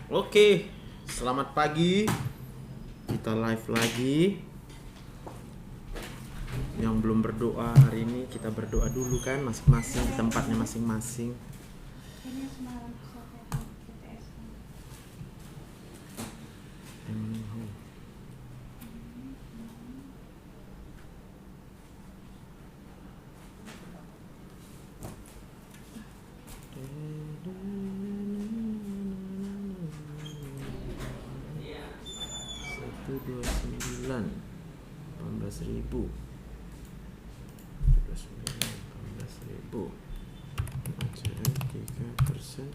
Oke, selamat pagi. Kita live lagi. Yang belum berdoa hari ini kita berdoa dulu kan, masing-masing di tempatnya masing-masing. Satu dua 18.000 18.000 aja 3%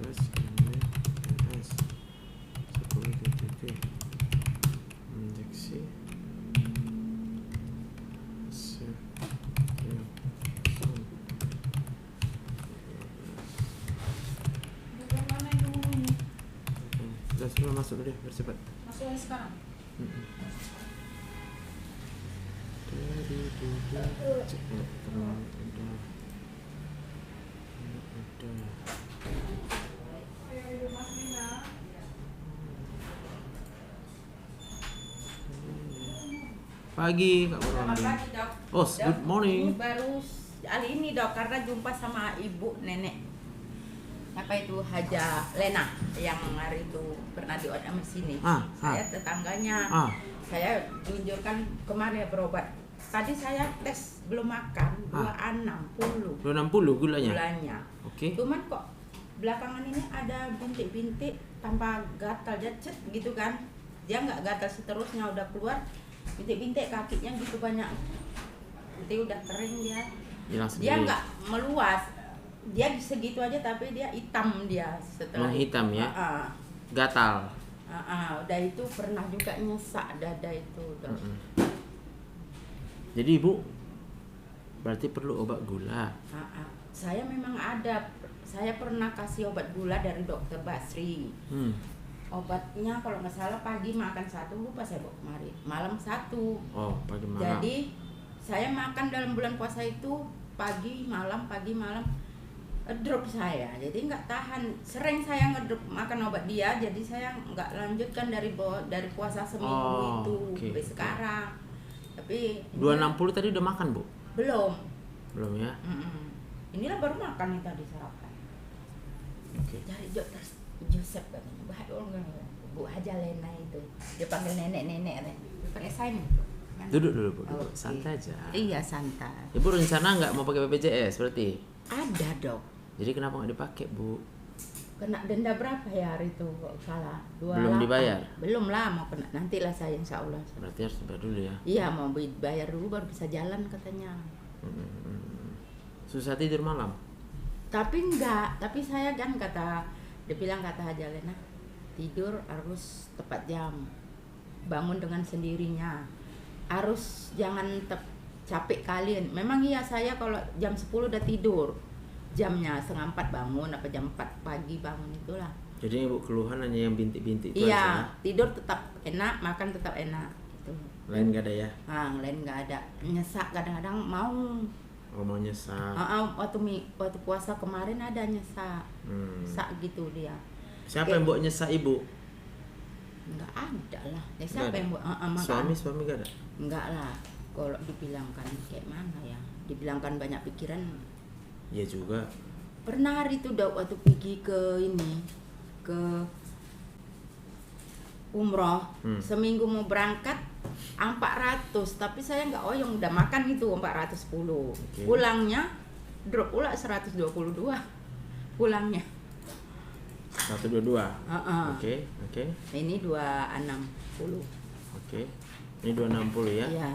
11 NS 10 TTT injeksi sudah semua masuk dulu deh, bercepat. Masuk sekarang. Pagi Kak Selamat Boronding. pagi, Dok. Oh, Dok, good morning. Ini baru kali ini, Dok, karena jumpa sama ibu nenek. Apa itu Haja Lena yang hari itu pernah diodam di sini. Saya tetangganya. Saya tunjukkan kemarin berobat. Tadi saya tes belum makan 260. 260 gulanya. Oke. Cuman kok belakangan ini ada bintik-bintik tanpa gatal cet gitu kan. Dia nggak gatal seterusnya, udah keluar bintik-bintik kakinya gitu banyak. Nanti udah kering dia. Dia nggak meluas. Dia segitu aja tapi dia hitam dia setelah hitam ya. Gatal. Udah itu pernah juga nyesak dada itu. Jadi ibu berarti perlu obat gula. Saya memang ada. Saya pernah kasih obat gula dari dokter Basri. Obatnya kalau nggak salah pagi makan 1, lupa saya bawa kemarin. Malam 1. Oh, pagi malam. Jadi saya makan dalam bulan puasa itu pagi malam drop saya, jadi nggak tahan. Sering saya ngedrop makan obat dia, jadi saya nggak lanjutkan dari puasa seminggu sampai sekarang. Tapi 260 tadi udah makan bu? Belum ya? Inilah baru makan nih tadi sarapan. Cari dokter Joseph katanya, Bu Haja Lena itu, dia panggil nenek pakai sign. Duduk dulu bu, santai aja. Iya santai. Ibu rencana nggak mau pakai BPJS berarti? Ada dok. Jadi kenapa nggak dipakai bu? Kena denda berapa ya hari itu kok salah? 28. Belum dibayar? Belum lah, mau kena nantilah saya insya Allah. Berarti harus dibayar dulu ya? Iya, mau bayar dulu baru bisa jalan katanya. Susah tidur malam? Tapi enggak, tapi saya kan dia bilang kata Haja Lena, tidur harus tepat jam, bangun dengan sendirinya, harus jangan capek kalian. Memang iya saya kalau jam 10 udah tidur, jamnya 3:30 bangun, apa jam 4 pagi bangun itulah. Jadi ibu keluhan hanya yang bintik-bintik itu iya, aja? Tidur tetap enak, makan tetap enak gitu. Lain nggak ada ya? Lain nggak ada. Nyesak kadang-kadang mau. Mau nyesak? Waktu puasa kemarin ada nyesak. Sak gitu dia. Siapa yang buat nyesak ibu? Nggak ada lah. Siapa yang buat? Suami nggak ada? Nggak lah. Kalau dibilangkan kayak mana ya? Dibilangkan banyak pikiran. Iya juga. Pernah hari itu waktu pergi ke umroh, seminggu mau berangkat 400, tapi saya nggak yang udah makan itu 410. Pulangnya drop pula 122. Pulangnya 122. Oke. Ini 260. Oke. Ini 260 ya? Iya.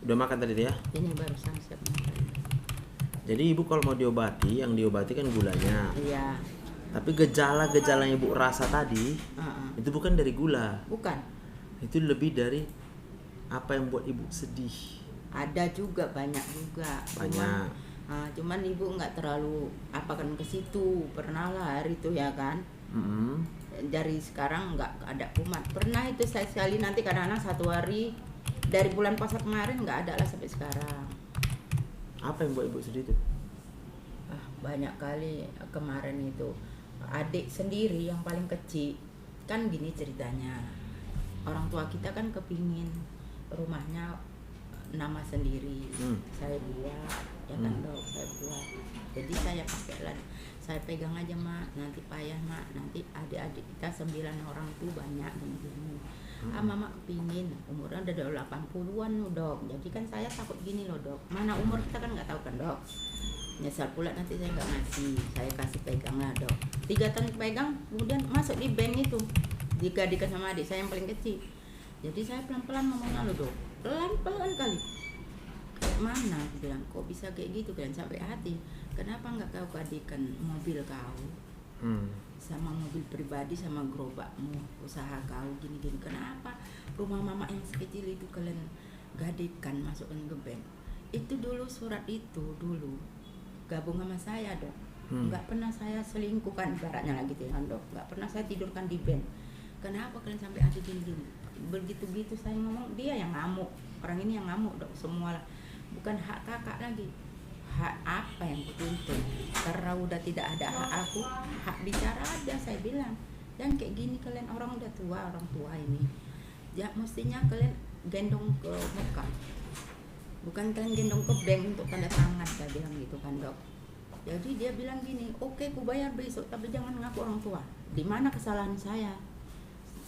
Udah makan tadi ya? Ini baru siap makan. Jadi ibu kalau mau diobati, yang diobati kan gulanya. Iya. Tapi gejala-gejala yang ibu rasa tadi, itu bukan dari gula. Bukan. Itu lebih dari apa yang buat ibu sedih. Ada juga, banyak juga. Banyak. Cuman ibu nggak terlalu apakan ke situ. Pernah lah hari itu ya kan. Dari sekarang nggak ada kumat. Pernah itu saya sekali, nanti kadang-kadang 1 hari dari bulan puasa kemarin nggak ada lah sampai sekarang. Apa yang buat ibu sedih tuh? banyak kali kemarin itu adik sendiri yang paling kecil kan gini ceritanya, orang tua kita kan kepingin rumahnya nama sendiri. Saya buat ya kan dok, saya buat, jadi saya pakai lah, saya pegang aja mak, nanti payah mak, nanti adik-adik kita 9 orang tuh banyak gini. Mama kepingin, umurnya udah 80-an loh dok, jadi kan saya takut gini loh dok, mana umur kita kan nggak tahu kan dok, nyesal pula nanti saya nggak ngasih, saya kasih pegang lah dok, 3 tahun pegang, kemudian masuk di bank itu, digadikan sama adik saya yang paling kecil. Jadi saya pelan-pelan ngomongnya loh dok, pelan-pelan kali, kayak mana, aku bilang kok bisa kayak gitu kan, sampai hati, kenapa nggak kau gadikan mobil kau sama mobil pribadi sama gerobakmu, usaha kau gini-gini, kenapa rumah mama yang sekecil itu kalian gadikan masukkan ke bank? Itu dulu surat itu dulu gabung sama saya dok, nggak pernah saya selingkuhkan ibaratnya lagi gitu dok, nggak pernah saya tidurkan di bank, kenapa kalian sampai ada gini-gini? Begitu-begitu saya ngomong, dia yang ngamuk, orang ini yang ngamuk dok, semua lah, bukan hak kakak lagi, hak apa yang kutuntut, karena udah tidak ada hak aku, hak bicara ada, saya bilang dan kayak gini kalian orang udah tua, orang tua ini ya mestinya kalian gendong ke muka, bukan kalian gendong ke bank untuk tanda tangan, saya bilang gitu kan dok. Jadi dia bilang gini, oke ku bayar besok tapi jangan ngaku orang tua, di mana kesalahan saya,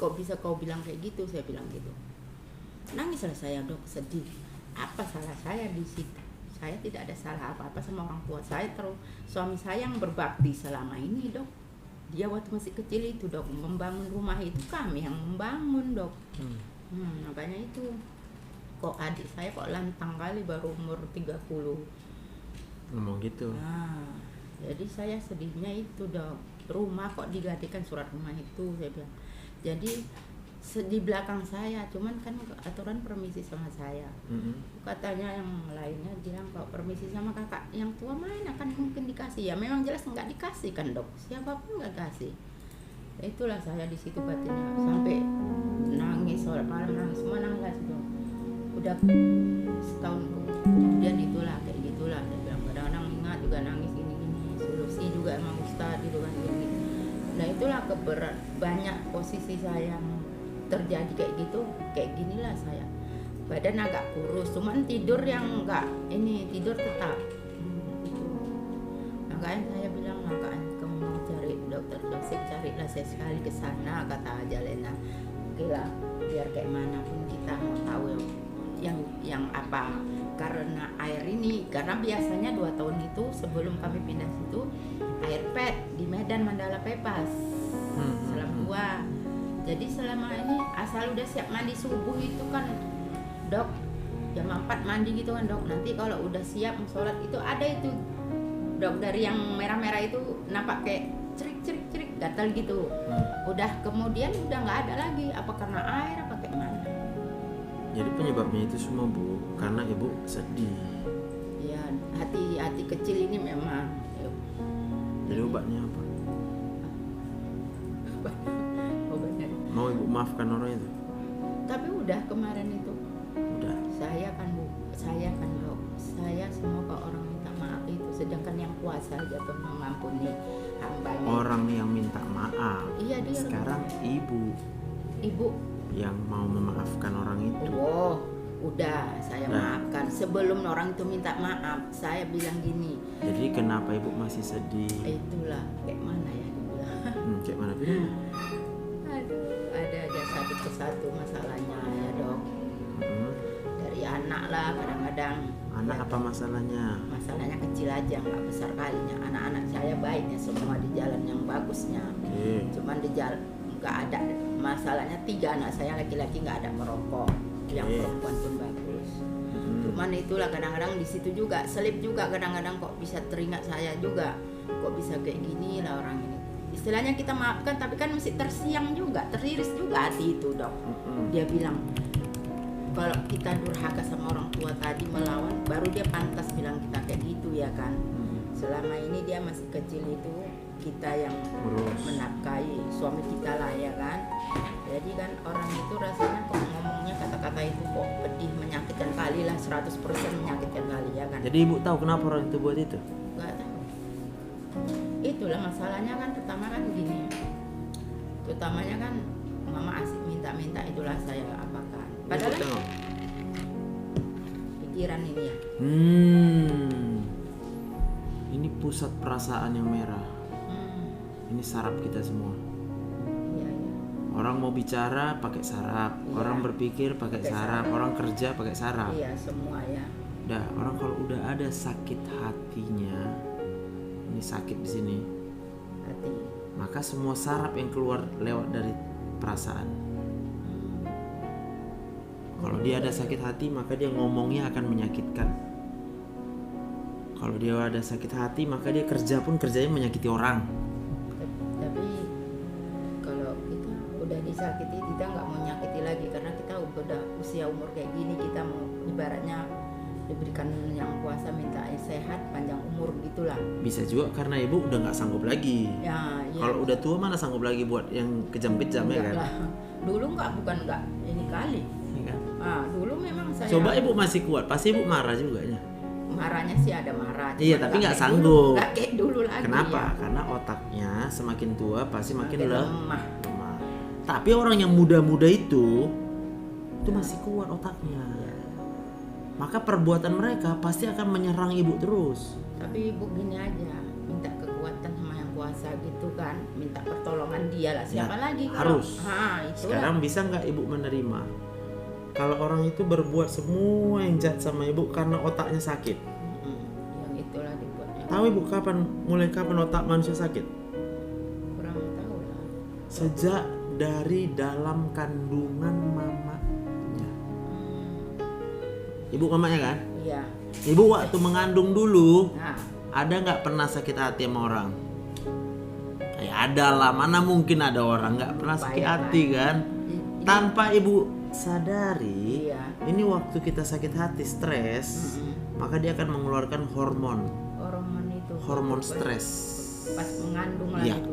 kok bisa kau bilang kayak gitu, saya bilang gitu. Nangislah saya dok, sedih, apa salah saya di situ? Saya tidak ada salah apa-apa sama orang tua saya, terus suami saya yang berbakti selama ini dok, dia waktu masih kecil itu dok, membangun rumah itu kami yang membangun dok. Makanya itu kok adik saya kok lantang kali baru umur 30 ngomong gitu. Jadi saya sedihnya itu dok, rumah kok digadikan surat rumah itu, saya bilang. Jadi di belakang saya, cuman kan aturan permisi sama saya. Katanya yang lainnya bilang kalau permisi sama kakak yang tua mana kan mungkin dikasih, ya memang jelas nggak dikasih kan dok, siapapun nggak kasih. Itulah saya di situ batinnya sampai nangis, sholat malam nangis, semua nangis dok. Udah setahun kemudian itulah kayak gitulah, dia bilang kadang-kadang ingat juga nangis gini-gini, solusi juga emang ustadz gitu kan gini. Nah itulah banyak posisi saya yang terjadi kayak gitu, kayak ginilah saya, badan agak kurus, cuman tidur yang enggak ini, tidur tetap gitu. Makanya saya bilang, makanya kamu mau cari dokter Joseph, carilah saya sekali ke sana, kata Jalena. Oke lah, biar kayak mana pun kita mau tahu yang apa, karena air ini, karena biasanya 2 tahun itu sebelum kami pindah situ air pet di Medan Mandala Pepas selama 2. Jadi selama ini asal udah siap mandi subuh itu kan dok, jam 4 mandi gitu kan dok, nanti kalau udah siap sholat itu ada itu dok, dari yang merah-merah itu nampak kayak cerik gatal gitu. Udah kemudian udah nggak ada lagi, apa karena air apa kayak mana. Jadi penyebabnya itu semua bu, karena ibu sedih. Ya hati kecil ini memang. Jadi obatnya apa? Mau ibu maafkan orang itu? Tapi udah kemarin itu. Udah. Saya kan dok, saya semua ke orang minta maaf itu, sedangkan yang kuasa aja tuh mengampuni hambanya. Orang yang minta maaf. Iya dia. Sekarang ibu yang mau memaafkan orang itu. Oh, udah saya maafkan. Sebelum orang itu minta maaf, saya bilang gini. Jadi kenapa ibu masih sedih? Itulah kayak mana ya dibilang. Kayak mana bilang? Aduh, ada aja satu persatu masalahnya ya dok. Dari anak lah kadang-kadang. Anak ya, apa masalahnya? Masalahnya kecil aja, nggak besar kalinya. Anak-anak saya baiknya semua di jalan yang bagusnya. Cuman di jalan nggak ada masalahnya. 3 anak saya laki-laki nggak ada merokok, yang perempuan pun bagus. Cuman itulah kadang-kadang di situ juga selip juga, kadang-kadang kok bisa teringat saya juga, kok bisa kayak gini lah orang ini. Istilahnya kita maafkan tapi kan mesti tersiang juga, teriris juga hati itu dok. Dia bilang kalau kita durhaka sama orang tua tadi melawan, baru dia pantas bilang kita kayak gitu ya kan. Selama ini dia masih kecil itu kita yang menafkahi suami kita lah ya kan. Jadi kan orang itu rasanya kok ngomongnya kata-kata itu kok pedih, menyakitkan kali lah, 100% menyakitkan kali ya kan. Jadi ibu tahu kenapa orang itu buat itu? Gak tahu. itulah masalahnya kan, pertama kan gini, utamanya kan mama asik minta-minta, itulah saya apakan. Padahal Ibu tengok. pikiran ini ya. Ini pusat perasaan yang merah. Hmm, Ini saraf kita semua. iya iya. Orang mau bicara pakai saraf, Iya. orang berpikir pakai Pakai saraf, saraf. orang kerja pakai saraf. Iya semua ya. Dah, orang kalau udah ada sakit hatinya, ini sakit di sini, Hati. maka semua saraf yang keluar lewat dari perasaan. Kalau dia ada sakit hati, maka dia ngomongnya akan menyakitkan. Kalau dia ada sakit hati, maka dia kerja pun kerjanya menyakiti orang. Tapi kalau kita udah disakiti, kita nggak mau nyakiti lagi, karena kita udah usia umur kayak gini, kita mau ibaratnya diberikan yang puasa, minta sehat, panjang umur gitulah. Bisa juga karena ibu udah nggak sanggup lagi. Ya, ya. Kalau udah tua mana sanggup lagi buat yang kejam-kejam ya Enggak kan? lah. Dulu bukan nggak ini kali. Iya kan? Dulu memang saya Coba ibu masih kuat, pasti ibu marah juga ya. marahnya sih ada marah. Iya, cuman tapi nggak kayak sanggup. dulu, nggak kayak dulu lagi. Kenapa? Ya. Karena otaknya semakin tua pasti makin lemah. lemah. Tapi orang yang muda-muda itu masih kuat otaknya. Ya. Maka perbuatan mereka pasti akan menyerang ibu terus. Tapi ibu gini aja, minta kekuatan sama yang kuasa gitu kan, minta pertolongan dia lah. Siapa Ya, lagi? harus. Itulah. Sekarang bisa nggak ibu menerima kalau orang itu berbuat semua yang jahat sama ibu karena otaknya sakit? Yang itulah dibuatnya. Tahu ibu mulai kapan otak manusia sakit? Kurang tahu lah. Sejak dari dalam kandungan mamanya. Ibu mamanya kan? Iya. Ibu waktu mengandung dulu Nah, ada nggak pernah sakit hati sama orang? Ya ada lah, mana mungkin ada orang nggak pernah sakit Bayangkan. hati kan? ini- Tanpa ibu sadari, Iya. ini waktu kita sakit hati, stres, maka dia akan mengeluarkan hormon hormon itu. stres. Pas mengandung lah Iya. itu.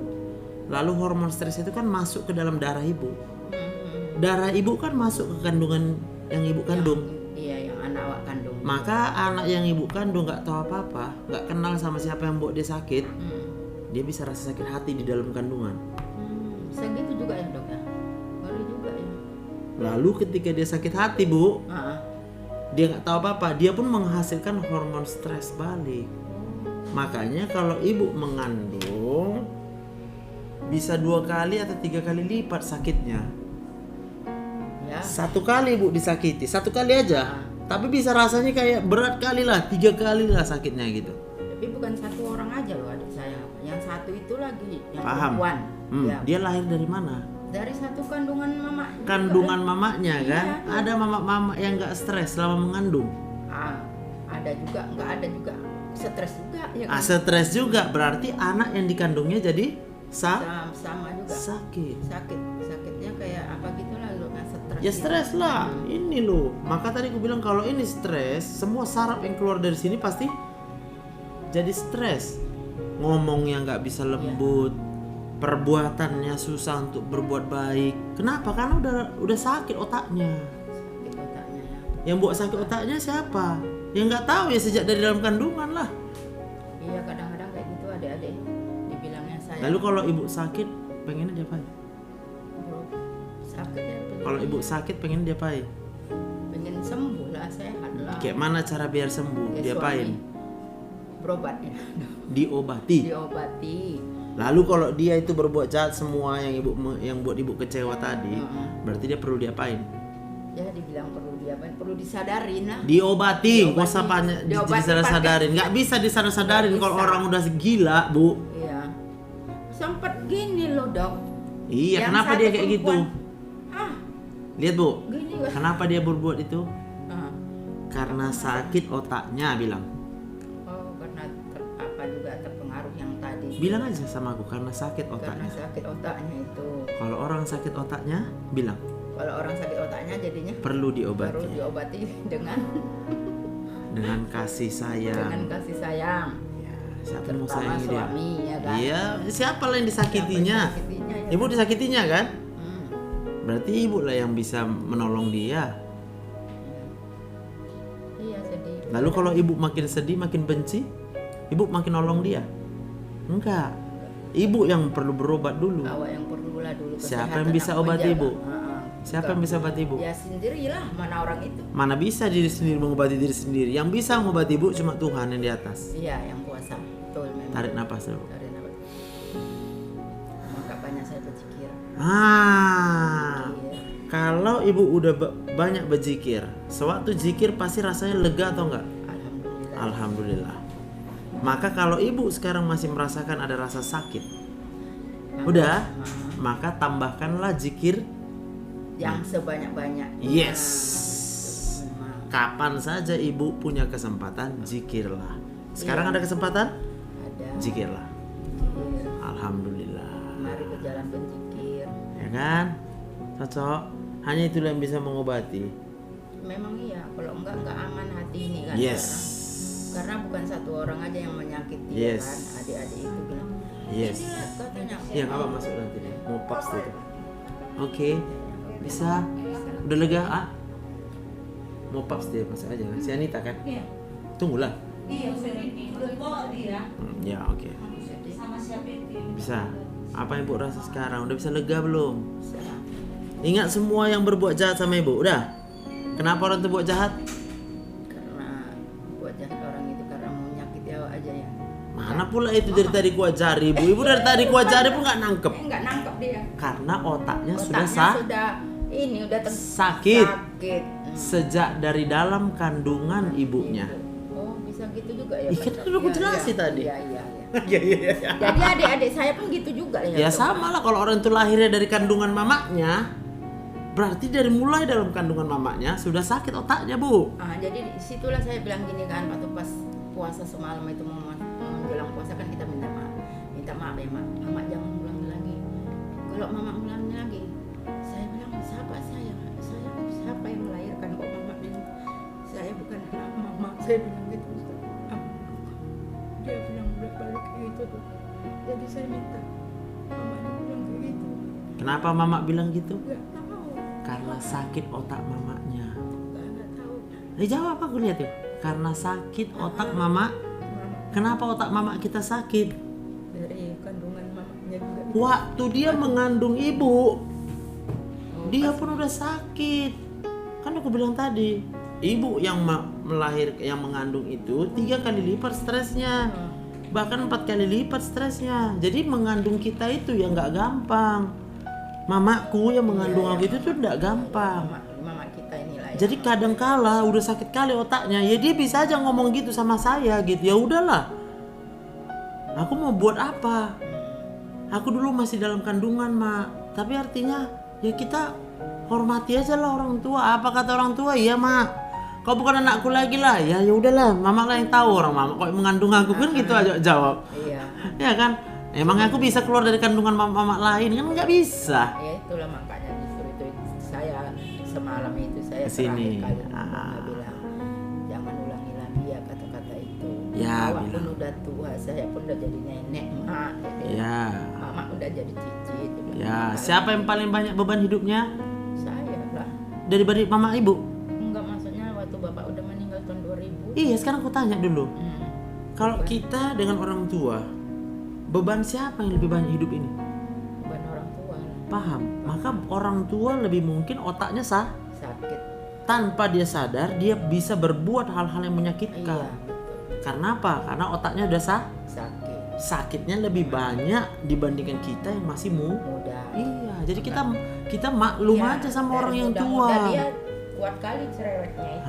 Lalu hormon stres itu kan masuk ke dalam darah ibu. Mm-mm. Darah ibu kan masuk ke kandungan yang ibu kandung. Iya, yang anak awak kandung. Maka anak yang ibu kandung nggak tahu apa-apa, nggak kenal sama siapa yang buat dia sakit, dia bisa rasa sakit hati di dalam kandungan. Segitu juga ya dok ya. Baru juga ya. Lalu ketika dia sakit hati bu, Ah. dia nggak tahu apa-apa, dia pun menghasilkan hormon stres balik. Makanya kalau ibu mengandung bisa 2 kali atau 3 kali lipat sakitnya. Ya. 1 kali ibu disakiti, 1 kali aja, tapi bisa rasanya kayak berat kali lah, 3 kali lah sakitnya gitu. Tapi bukan satu orang aja loh adik saya. Yang satu itu lagi yang Paham? perempuan. Ya. Dia lahir dari mana? Dari satu kandungan mama. Kandungan mamanya kan? Iya. Ada mama-mama yang nggak stres selama mengandung. Ada juga, nggak ada juga. Stres juga ya kan? Stres juga berarti anak yang dikandungnya jadi Sama juga. sakit. Sakitnya kayak apa gitu lah lo, nggak stres. Ya gitu. stres lah, ini loh. Maka tadi aku bilang kalau ini stres, semua saraf yang keluar dari sini pasti jadi stres. Ngomongnya nggak bisa lembut, perbuatannya susah untuk berbuat baik. Kenapa? Karena udah sakit otaknya. Sakit otaknya ya. Yang buat sakit otaknya siapa? Yang nggak tahu ya sejak dari dalam kandungan lah. Iya kadang-kadang kayak gitu adik-adik. Dibilangnya saya. Lalu kalau ibu sakit, pengennya diapain? Bro, sakit ya. Kalau ibu sakit pengen diapain? pengen sembuh lah, sehat lah. Kayak mana cara biar sembuh? Ya, Diapain? Berobat ya. Diobati. Diobati. Lalu kalau dia itu berbuat jahat semua yang buat ibu kecewa tadi, berarti dia perlu diapain? Ya dibilang perlu diapain? Perlu disadarin lah. Diobati, nggak usah Diobati disadar-sadarin. Nggak bisa disadarin Nggak kalau bisa. orang udah gila, Bu. Iya. Sempet gini loh dok. Iya, Yang kenapa satu dia kayak gitu? perempuan. Lihat Bu, Gini wah. kenapa dia berbuat itu? Ah. Karena sakit otaknya, bilang. Oh karena apa juga terpengaruh yang tadi. Bilang aja sama aku, karena sakit Karena otaknya. sakit otaknya itu. Kalau orang sakit otaknya, bilang Kalau orang sakit otaknya jadinya perlu baru diobati diobati dengan kasih sayang. dengan kasih sayang. Siapa mau Terutama sayangi dia? suami ya kan. Iya, siapa lah yang disakitinya? Siapa yang disakitinya, ya. Ibu disakitinya kan? Hmm. Berarti ibu lah yang bisa menolong dia. Iya sedih. Lalu kalau ibu makin sedih, makin benci, ibu makin nolong dia. Enggak. Ibu yang perlu berobat dulu. Awak yang perlu lah dulu. Siapa yang kesehatan bisa aku obati aja ibu? lah. Siapa yang bisa obati ibu? Ya sendirilah, mana orang itu. Mana bisa diri sendiri mengobati diri sendiri. Yang bisa mengobati ibu cuma Tuhan yang di atas. Iya, yang kuasa. Betul memang. Tarik napas dulu. Tarik nafas. Maka banyak saya berzikir. Ah. Iya. Kalau ibu udah banyak berzikir, sewaktu zikir pasti rasanya lega atau enggak? Alhamdulillah. Alhamdulillah. Maka kalau ibu sekarang masih merasakan ada rasa sakit, udah, maka tambahkanlah zikir. Yang sebanyak-banyak. Yes. Nah, Kapan saja ibu punya kesempatan, zikirlah. Sekarang ada kesempatan, ada. zikirlah. Zikir. Alhamdulillah. Mari ke jalan berzikir. Ya kan? Cocok. Hanya itulah yang bisa mengobati. Memang iya, kalau enggak aman hati ini kan. Yes. Karena bukan satu orang aja yang menyakiti Yes. kan. Adik-adik itu bilang. Yes. "Ini lihat," katanya. Yang apa masuk nanti nih? Mau pops itu. Oke. Bisa. Udah lega, ah? Mau pops dia masuk aja. Si Anita kan? Iya. Tunggulah. Iya, udah kok dia Ya, oke. sama siapa itu? Bisa. Apa yang ibu rasa sekarang? Udah bisa lega belum? Bisa. Ingat semua yang berbuat jahat sama ibu. Udah. Kenapa orang itu buat jahat? Karena buat jahat orang itu karena mau menyakiti awak aja ya. Mana pula itu dari tadi ku ajari ibu. Ibu dari tadi ku ajari pun nggak nangkep. Enggak nangkep dia. Karena otaknya sudah Otaknya sudah ini udah sakit. sakit. Sejak dari dalam kandungan ibunya. Oh, bisa gitu juga ya. Ih, kan udah aku jelasin tadi. Iya, iya, iya. Iya, iya, iya. Jadi adik-adik saya pun gitu juga Ya sama lah kalau orang itu lahirnya dari kandungan mamanya, berarti dari mulai dalam kandungan mamanya sudah sakit otaknya, Bu. Jadi situlah saya bilang gini kan, waktu pas puasa semalam itu mau menjelang puasa kan kita minta maaf ya mak, mama jangan ulangi lagi. Kalau mama ulangi lagi, saya bilang siapa saya siapa yang melahirkan kok mama bilang saya bukan anak mama, saya bilang gitu. Dia bilang udah balik kayak gitu tuh. Jadi saya minta mama bilang kayak gitu. Kenapa mama bilang gitu? Gak tahu, Karena sakit otak mamanya. gak tahu. Jawab aku lihat yuk. Karena sakit otak mama. Mama Kenapa otak mama kita sakit? dari kandungan mamanya juga. Waktu dia mengandung ibu, dia pun udah sakit. Kan aku bilang tadi, ibu yang yang mengandung itu 3 kali lipat stresnya, bahkan 4 kali lipat stresnya. Jadi mengandung kita itu ya nggak gampang. Mamaku yang mengandung aku itu tuh nggak gampang. Mama kita inilah ya. Jadi kadang kala udah sakit kali otaknya, ya dia bisa aja ngomong gitu sama saya gitu. Ya udahlah. Aku mau buat apa? Aku dulu masih dalam kandungan, Mak. Tapi artinya ya kita hormati aja lah orang tua. Apa kata orang tua? Iya, Mak. Kau bukan anakku lagi lah. Ya udahlah, Mama lah yang tahu orang Mama kok mengandung aku kan gitu aja jawab. Iya. Ya kan? Emang aku bisa keluar dari kandungan mama lain kan nggak bisa. Ya itulah makanya justru itu saya semalam itu saya Kesini. terakhir kali ngomong, bilang jangan ulangi lagi ya kata-kata itu. Ya, Awak pun bilang. udah tua, saya pun udah jadi nenek, mak. Ya. Mama udah jadi cici. dia bilang. Ya, siapa yang paling banyak beban hidupnya? Saya lah. Dari mama ibu? Enggak, maksudnya waktu bapak udah meninggal tahun 2000. Iya, sekarang aku tanya dulu. Hmm. Kalau kita dengan orang tua, beban siapa yang lebih banyak hidup ini? Bukan orang tua lah. Paham? Maka orang tua lebih mungkin otaknya Sakit. tanpa dia sadar dia bisa berbuat hal-hal yang Iya, menyakitkan. betul. Karena apa? Karena otaknya udah Sakit. sakitnya lebih banyak dibandingkan kita yang masih Muda. Iya, jadi kita maklum Ya, aja sama dari orang yang muda-muda tua. Dia kuat kali cerewetnya itu.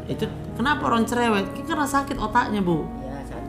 Itu kenapa orang cerewet? Karena sakit otaknya, Bu. Ya,